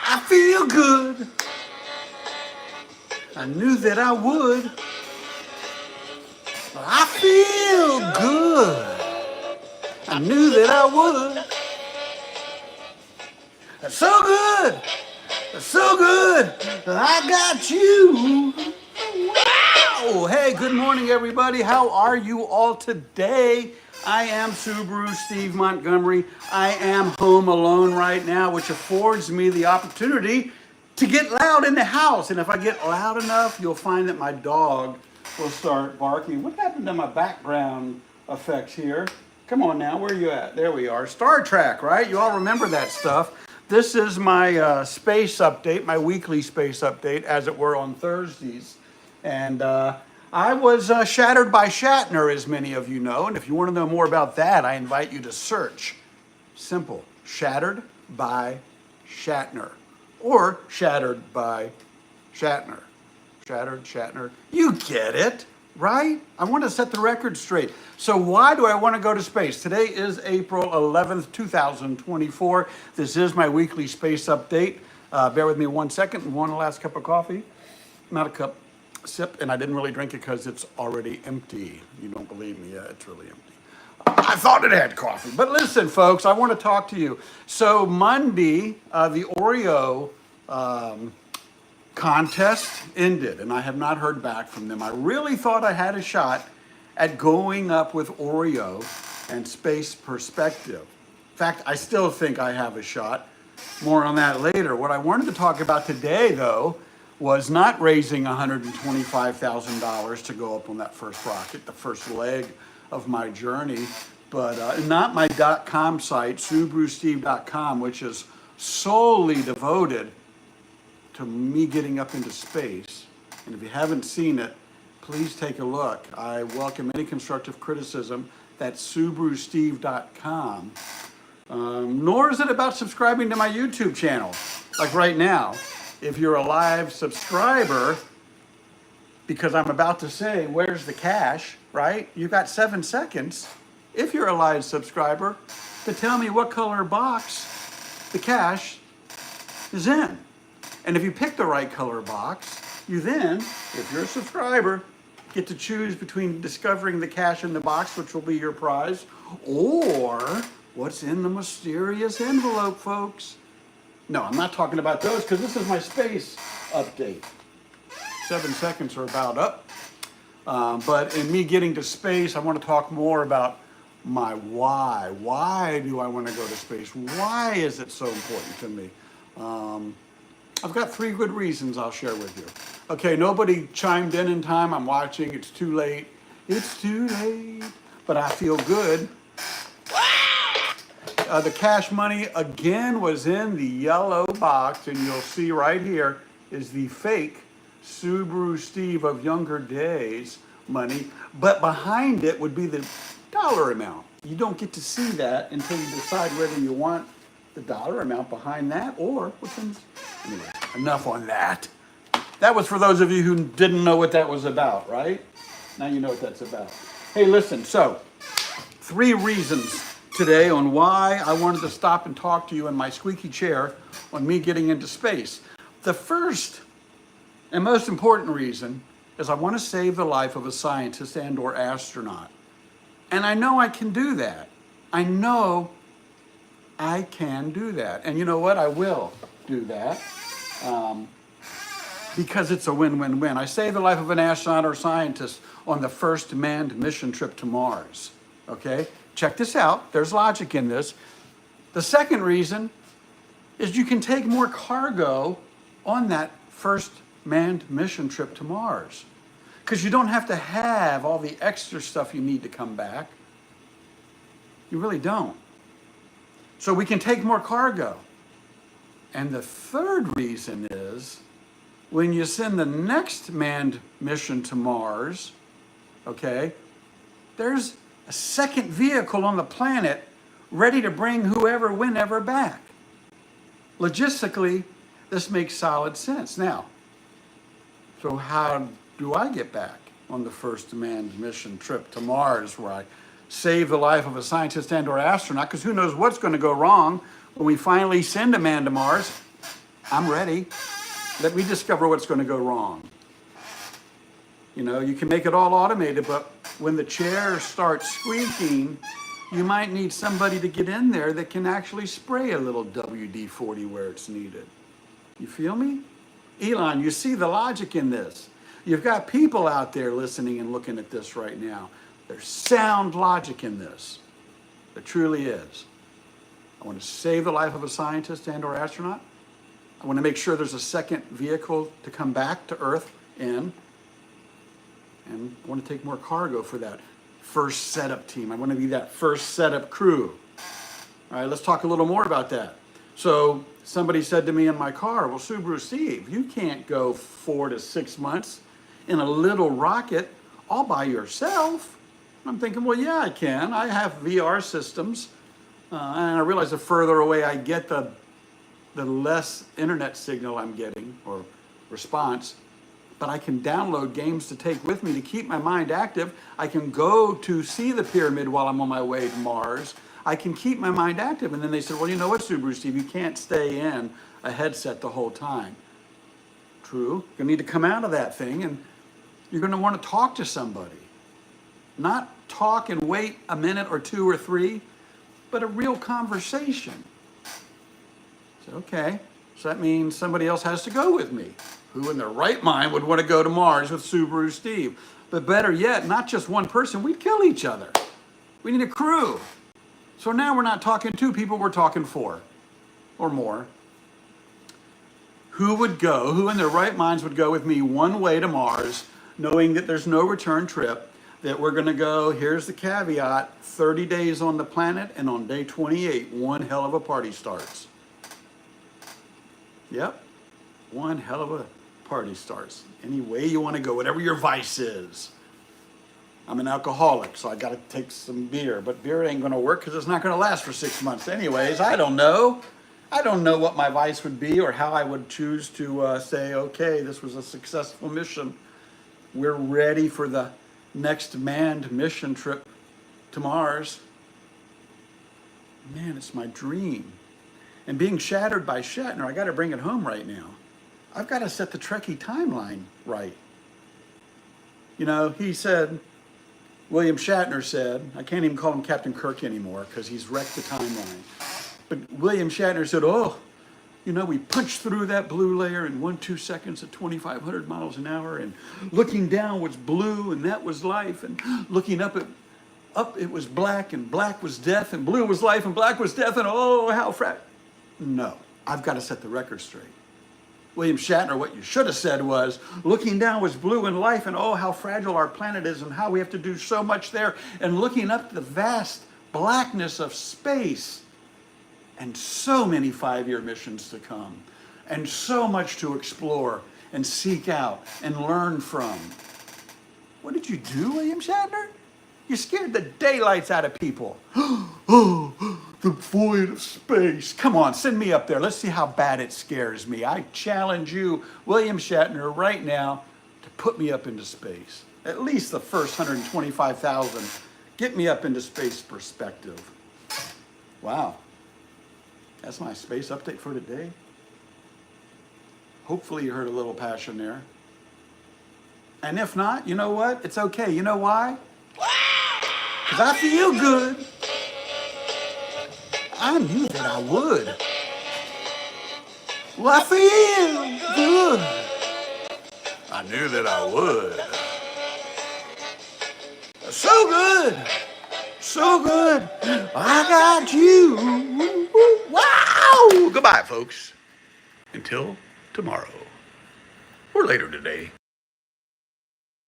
I feel good. I knew that I would. I feel good. I knew that I would. That's so good. That's so good. I got you. Wow. Hey, good morning, everybody. How are you all today? I am SubaruSteve Montgomery. I am home alone right now, which affords me the opportunity to get loud in the house. And if I get loud enough, you'll find that my dog will start barking. What happened to my background effects here? Come on now, where are you at? There we are. Star Trek, right? You all remember that stuff. This is my space update, my weekly space update, as it were, on Thursdays. And I was shattered by Shatner, as many of you know. And if you want to know more about that, I invite you to search. Simple. Shattered by Shatner. Or Shattered by Shatner. Shattered, Shatner. You get it, right? I want to set the record straight. So why do I want to go to space? Today is April 11th, 2024. This is my weekly space update. Bear with me 1 second. One last cup of coffee. Not a cup, sip. And I didn't really drink it because it's already empty. You don't believe me? Yeah, it's really empty. I thought it had coffee. But listen, folks, I want to talk to you. So Monday, the Oreo contest ended, and I have not heard back from them. I really thought I had a shot at going up with Oreo and Space Perspective. In fact, I still think I have a shot. More on that later. What I wanted to talk about today, though, was not raising $125,000 to go up on that first rocket, the first leg of my journey, but not my .com site, SubaruSteve.com, which is solely devoted to me getting up into space. And if you haven't seen it, please take a look. I welcome any constructive criticism. That's SubaruSteve.com. Nor is it about subscribing to my YouTube channel. Like right now, if you're a live subscriber, because I'm about to say, where's the cash, right? You got 7 seconds, if you're a live subscriber, to tell me what color box the cash is in. And if you pick the right color box, you then, if you're a subscriber, get to choose between discovering the cash in the box, which will be your prize, or what's in the mysterious envelope, folks. No, I'm not talking about those because this is my space update. 7 seconds are about up. But in me getting to space, I want to talk more about my why. Why do I want to go to space? Why is it so important to me? I've got 3 good reasons I'll share with you. Okay, nobody chimed in time. I'm watching. It's too late. It's too late. But I feel good. The cash money, again, was in the yellow box. And you'll see right here is the fake SubaruSteve of younger days money. But behind it would be the dollar amount. You don't get to see that until you decide whether you want the dollar amount behind that or what's in. Anyway, enough on that. That was for those of you who didn't know what that was about, right? Now you know what that's about. Hey, listen, so 3 reasons today on why I wanted to stop and talk to you in my squeaky chair on me getting into space. The first and most important reason is I want to save the life of a scientist and or astronaut. And I know I can do that. I know I can do that. And you know what? I will do that because it's a win-win-win. I saved the life of an astronaut or scientist on the first manned mission trip to Mars. Okay? Check this out. There's logic in this. The second reason is you can take more cargo on that first manned mission trip to Mars because you don't have to have all the extra stuff you need to come back. You really don't. So we can take more cargo. And the third reason is when you send the next manned mission to Mars, okay, there's a second vehicle on the planet ready to bring whoever, whenever back. Logistically, this makes solid sense. Now, so how do I get back on the first manned mission trip to Mars where I save the life of a scientist and or astronaut? Because who knows what's going to go wrong when we finally send a man to Mars. I'm ready. Let me discover what's going to go wrong. You know, you can make it all automated, but when the chair starts squeaking, you might need somebody to get in there that can actually spray a little WD-40 where it's needed. You feel me? Elon, you see the logic in this. You've got people out there listening and looking at this right now. There's sound logic in this. There truly is. I want to save the life of a scientist and or astronaut. I want to make sure there's a second vehicle to come back to Earth in. And I want to take more cargo for that first setup team. I want to be that first setup crew. All right, let's talk a little more about that. So somebody said to me in my car, well, SubaruSteve, you can't go 4 to 6 months in a little rocket all by yourself. I'm thinking, well, yeah, I can. I have VR systems. And I realize the further away I get, the less internet signal I'm getting or response. But I can download games to take with me to keep my mind active. I can go to see the pyramid while I'm on my way to Mars. I can keep my mind active. And then they said, well, you know what, SubaruSteve, you can't stay in a headset the whole time. True. You're going to need to come out of that thing and you're going to want to talk to somebody. Not talk and wait a minute or 2 or 3, but a real conversation. So, okay, so that means somebody else has to go with me. Who in their right mind would want to go to Mars with SubaruSteve? But better yet, not just one person, we'd kill each other. We need a crew. So now we're not talking 2 people, we're talking 4 or more. Who would go, who in their right minds would go with me one way to Mars, knowing that there's no return trip, that we're going to go, here's the caveat, 30 days on the planet, and on day 28, one hell of a party starts. Yep, one hell of a party starts. Any way you want to go, whatever your vice is. I'm an alcoholic, so I got to take some beer, but beer ain't going to work because it's not going to last for 6 months anyways. I don't know. I don't know what my vice would be or how I would choose to say, okay, this was a successful mission. We're ready for the next manned mission trip to Mars. Man, it's my dream. And being shattered by Shatner, I got to bring it home right now. I've got to set the Trekkie timeline right. You know, he said, William Shatner said, I can't even call him Captain Kirk anymore because he's wrecked the timeline. But William Shatner said, oh, you know, we punched through that blue layer in 1-2 seconds at 2,500 miles an hour, and looking down was blue, and that was life, and looking up it was black, and black was death, and blue was life, and black was death, and oh, how No, I've got to set the record straight. William Shatner, what you should have said was, looking down was blue and life, and oh, how fragile our planet is, and how we have to do so much there, and looking up the vast blackness of space, and so many 5-year missions to come, and so much to explore, and seek out, and learn from. What did you do, William Shatner? You scared the daylights out of people. Oh, the void of space. Come on, send me up there. Let's see how bad it scares me. I challenge you, William Shatner, right now to put me up into space. At least the first 125,000. Get me up into space perspective. Wow. That's my space update for today. Hopefully you heard a little passion there. And if not, you know what? It's okay. You know why? Because I feel good. I knew that I would. Well, I feel good. I knew that I would. So good. So good. I got you. Wow. Goodbye, folks. Until tomorrow. Or later today.